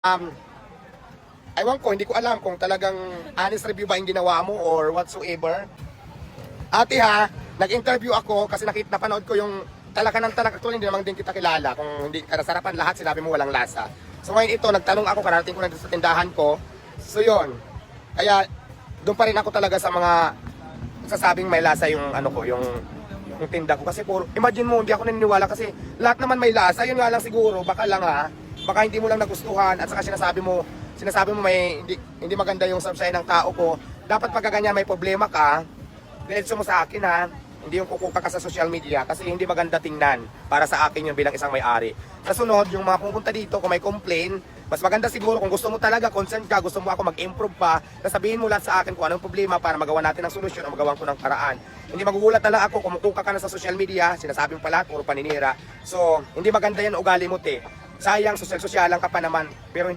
Um, Ewan ko, hindi ko alam kung talagang honest review ba yung ginawa mo or whatsoever. Ate ha, nag-interview ako kasi napanood ko yung talaka ng talaka. Actually, hindi naman din kita kilala. Kung hindi ka nasarapan lahat, sinabi mo walang lasa. So ngayon ito, nagtanong ako, kararating ko na sa tindahan ko. So yun, kaya doon pa rin ako talaga sa mga sasabing may lasa yung ano ko, yung tinda ko. Kasi puro, imagine mo, hindi ako naniniwala kasi lahat naman may lasa. Yun nga lang siguro, baka lang ha, baka hindi mo lang nagustuhan at saka sinasabi mo may hindi maganda yung saysay ng tao ko. Dapat pagka ganyan may problema ka, diretso mo sa akin ha. Hindi yung kukuka ka sa social media kasi hindi maganda tingnan para sa akin yung bilang isang may-ari. Sa sunod, yung mga pupunta dito kung may complain, mas maganda siguro kung gusto mo talaga, concerned ka, gusto mo ako mag-improve pa, sasabihin mo lahat sa akin kung anong problema para magawa natin ng solusyon o magawa ko ng paraan. Hindi magugulat na lang ako kung kumukuka ka na sa social media, sinasabi mo pala, puro paninira. So, hindi maganda yan ugali mo te. Sayang, social-social lang ka pa naman, pero